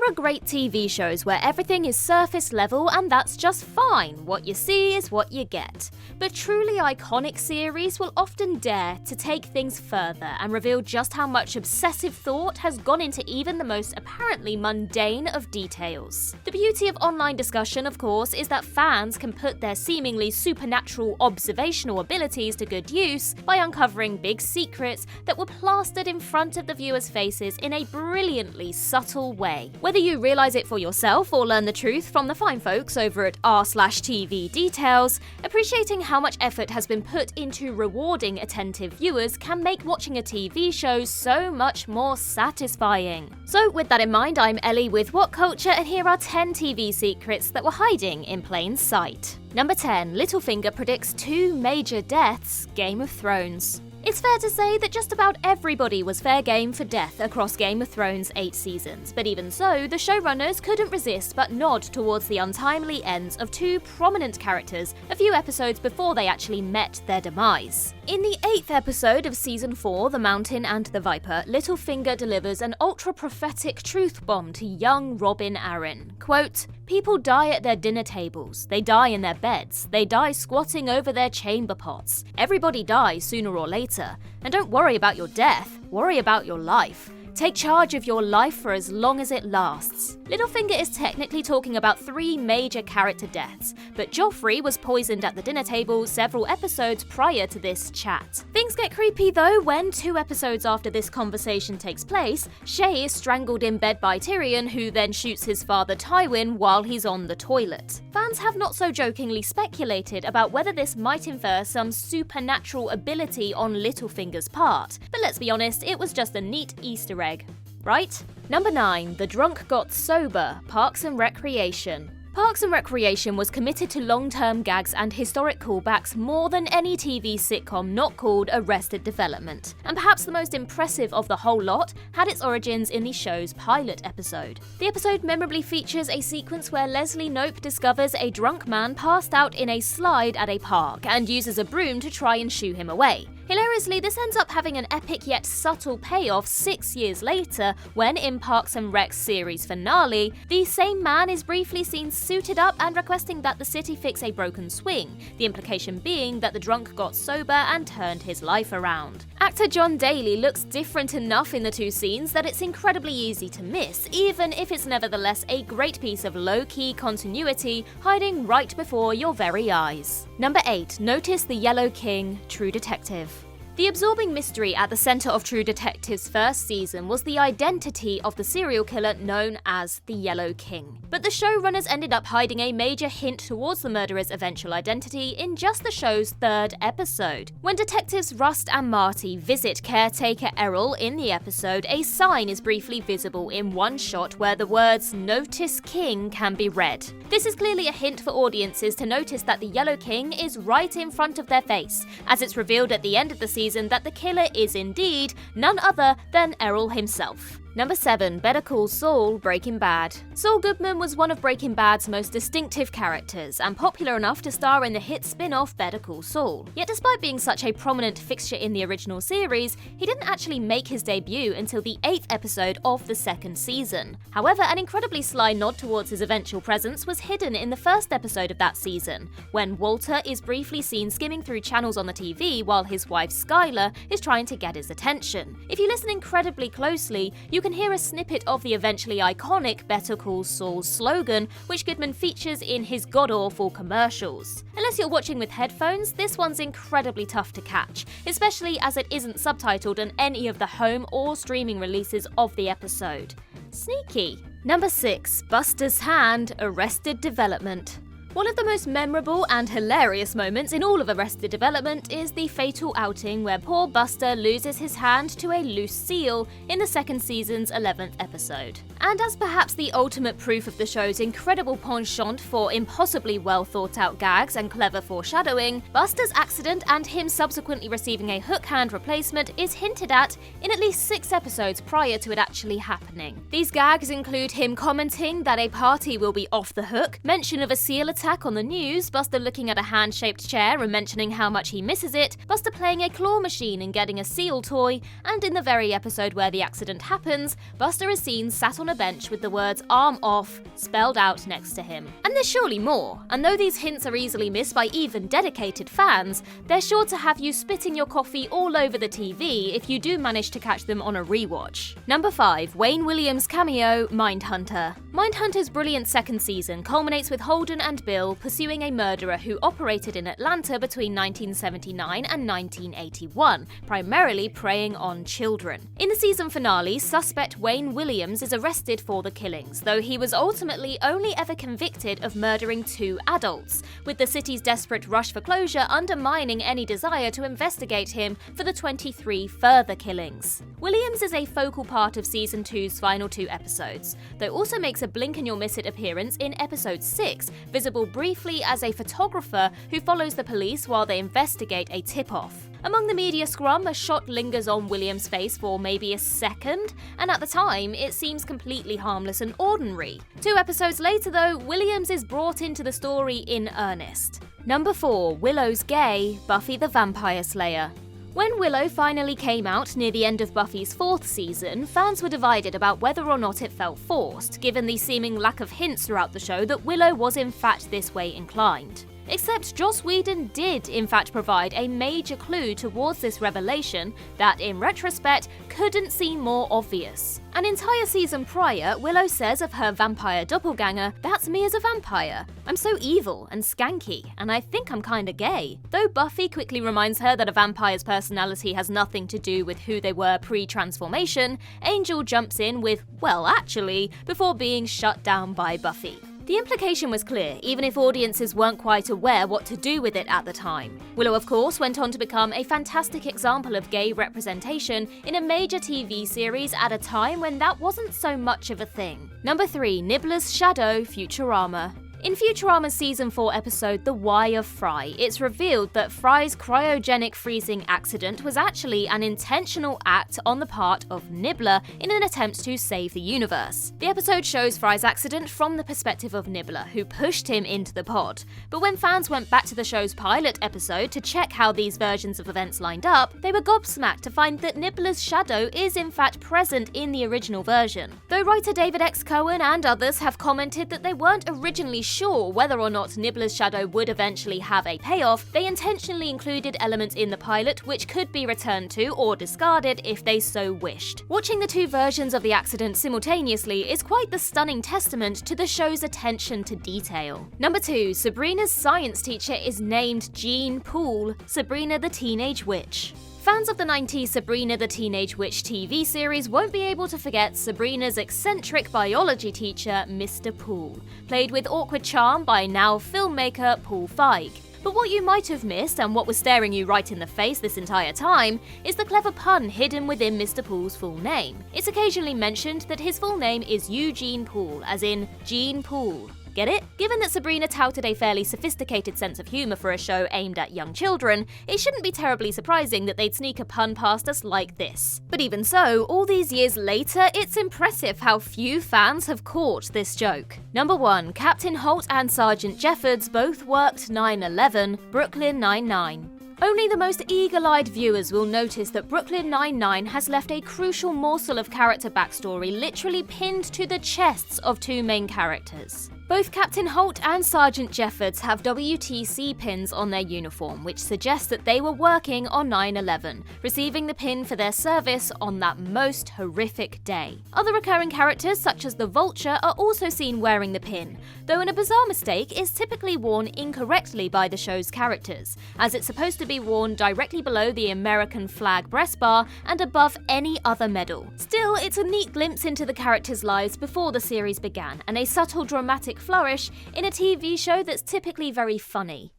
are great TV shows where everything is surface level and that's just fine. What you see is what you get. But truly iconic series will often dare to take things further and reveal just how much obsessive thought has gone into even the most apparently mundane of details. The beauty of online discussion, of course, is that fans can put their seemingly supernatural observational abilities to good use by uncovering big secrets that were plastered in front of the viewers' faces in a brilliantly subtle way. Whether you realise it for yourself or learn the truth from the fine folks over at r/TV Details, appreciating how much effort has been put into rewarding attentive viewers can make watching a TV show so much more satisfying. So with that in mind, I'm Ellie with Whatculture, and here are 10 TV secrets that were hiding in plain sight. Number 10. Littlefinger predicts 2 major deaths, Game of Thrones. It's fair to say that just about everybody was fair game for death across Game of Thrones' 8 seasons, but even so, the showrunners couldn't resist but nod towards the untimely ends of 2 prominent characters a few episodes before they actually met their demise. In the 8th episode of Season 4, The Mountain and the Viper, Littlefinger delivers an ultra-prophetic truth bomb to young Robin Arryn. Quote, "People die at their dinner tables, they die in their beds, they die squatting over their chamber pots. Everybody dies sooner or later. And don't worry about your death, worry about your life. Take charge of your life for as long as it lasts." Littlefinger is technically talking about 3 major character deaths, but Joffrey was poisoned at the dinner table several episodes prior to this chat. Things get creepy though when 2 episodes after this conversation takes place, Shay is strangled in bed by Tyrion, who then shoots his father Tywin while he's on the toilet. Fans have not so jokingly speculated about whether this might infer some supernatural ability on Littlefinger's part, but let's be honest, it was just a neat Easter egg. Right? Number 9. The Drunk Got Sober, Parks and Recreation. Parks and Recreation was committed to long-term gags and historic callbacks more than any TV sitcom not called Arrested Development, and perhaps the most impressive of the whole lot had its origins in the show's pilot episode. The episode memorably features a sequence where Leslie Knope discovers a drunk man passed out in a slide at a park and uses a broom to try and shoo him away. Hilariously, this ends up having an epic yet subtle payoff 6 years later when, in Parks and Rec's series finale, the same man is briefly seen suited up and requesting that the city fix a broken swing, the implication being that the drunk got sober and turned his life around. Actor John Daly looks different enough in the 2 scenes that it's incredibly easy to miss, even if it's nevertheless a great piece of low-key continuity hiding right before your very eyes. Number 8. Notice the Yellow King, True Detective. The absorbing mystery at the centre of True Detective's first season was the identity of the serial killer known as the Yellow King. But the showrunners ended up hiding a major hint towards the murderer's eventual identity in just the show's 3rd episode. When detectives Rust and Marty visit caretaker Errol in the episode, a sign is briefly visible in one shot where the words "Notice King" can be read. This is clearly a hint for audiences to notice that the Yellow King is right in front of their face, as it's revealed at the end of the season that the killer is indeed none other than Errol himself. Number 7. Better Call Saul, Breaking Bad. Saul Goodman was one of Breaking Bad's most distinctive characters, and popular enough to star in the hit spin-off Better Call Saul. Yet despite being such a prominent fixture in the original series, he didn't actually make his debut until the 8th episode of the 2nd season. However, an incredibly sly nod towards his eventual presence was hidden in the 1st episode of that season, when Walter is briefly seen skimming through channels on the TV while his wife Skylar is trying to get his attention. If you listen incredibly closely, you can hear a snippet of the eventually iconic Better Call Saul's slogan, which Goodman features in his god-awful commercials. Unless you're watching with headphones, this one's incredibly tough to catch, especially as it isn't subtitled on any of the home or streaming releases of the episode. Sneaky. Number 6. Buster's Hand, Arrested Development. One of the most memorable and hilarious moments in all of Arrested Development is the fatal outing where poor Buster loses his hand to a loose seal in the 2nd season's 11th episode. And as perhaps the ultimate proof of the show's incredible penchant for impossibly well thought out gags and clever foreshadowing, Buster's accident and him subsequently receiving a hook hand replacement is hinted at in at least 6 episodes prior to it actually happening. These gags include him commenting that a party will be off the hook, mention of a seal attack attack on the news, Buster looking at a hand-shaped chair and mentioning how much he misses it, Buster playing a claw machine and getting a seal toy, and in the very episode where the accident happens, Buster is seen sat on a bench with the words "arm off" spelled out next to him. And there's surely more, and though these hints are easily missed by even dedicated fans, they're sure to have you spitting your coffee all over the TV if you do manage to catch them on a rewatch. Number 5. Wayne Williams cameo, Mindhunter. Mindhunter's brilliant second season culminates with Holden and Bill pursuing a murderer who operated in Atlanta between 1979 and 1981, primarily preying on children. In the season finale, suspect Wayne Williams is arrested for the killings, though he was ultimately only ever convicted of murdering 2 adults, with the city's desperate rush for closure undermining any desire to investigate him for the 23 further killings. Williams is a focal part of season 2's final 2 episodes, though also makes a blink-and-you'll-miss-it appearance in episode 6, visible briefly as a photographer who follows the police while they investigate a tip-off. Among the media scrum, a shot lingers on Williams' face for maybe a second, and at the time, it seems completely harmless and ordinary. 2 episodes later though, Williams is brought into the story in earnest. Number 4. Willow's gay, Buffy the Vampire Slayer. When Willow finally came out near the end of Buffy's 4th season, fans were divided about whether or not it felt forced, given the seeming lack of hints throughout the show that Willow was in fact this way inclined. Except Joss Whedon did in fact provide a major clue towards this revelation that, in retrospect, couldn't seem more obvious. An entire season prior, Willow says of her vampire doppelganger, "That's me as a vampire. I'm so evil and skanky, and I think I'm kinda gay." Though Buffy quickly reminds her that a vampire's personality has nothing to do with who they were pre-transformation, Angel jumps in with, "Well, actually," before being shut down by Buffy. The implication was clear, even if audiences weren't quite aware what to do with it at the time. Willow, of course, went on to become a fantastic example of gay representation in a major TV series at a time when that wasn't so much of a thing. Number 3. Nibbler's shadow, Futurama. In Futurama's Season 4 episode The Why of Fry, it's revealed that Fry's cryogenic freezing accident was actually an intentional act on the part of Nibbler in an attempt to save the universe. The episode shows Fry's accident from the perspective of Nibbler, who pushed him into the pod. But when fans went back to the show's pilot episode to check how these versions of events lined up, they were gobsmacked to find that Nibbler's shadow is in fact present in the original version. Though writer David X. Cohen and others have commented that they weren't originally sure whether or not Nibbler's shadow would eventually have a payoff, they intentionally included elements in the pilot which could be returned to or discarded if they so wished. Watching the 2 versions of the accident simultaneously is quite the stunning testament to the show's attention to detail. Number 2. Sabrina's science teacher is named Jean Poole, Sabrina the Teenage Witch. Fans of the 90s Sabrina the Teenage Witch TV series won't be able to forget Sabrina's eccentric biology teacher, Mr. Poole, played with awkward charm by now filmmaker Paul Feig. But what you might have missed, and what was staring you right in the face this entire time, is the clever pun hidden within Mr. Poole's full name. It's occasionally mentioned that his full name is Eugene Poole, as in Gene Poole. Get it? Given that Sabrina touted a fairly sophisticated sense of humour for a show aimed at young children, it shouldn't be terribly surprising that they'd sneak a pun past us like this. But even so, all these years later, it's impressive how few fans have caught this joke. Number 1. Captain Holt and Sergeant Jeffords both worked 9/11, Brooklyn Nine-Nine. Only the most eagle-eyed viewers will notice that Brooklyn Nine-Nine has left a crucial morsel of character backstory literally pinned to the chests of 2 main characters. Both Captain Holt and Sergeant Jeffords have WTC pins on their uniform, which suggests that they were working on 9/11, receiving the pin for their service on that most horrific day. Other recurring characters, such as the Vulture, are also seen wearing the pin, though in a bizarre mistake, it's typically worn incorrectly by the show's characters, as it's supposed to be worn directly below the American flag breastbar and above any other medal. Still, it's a neat glimpse into the characters' lives before the series began, and a subtle dramatic flourish in a TV show that's typically very funny.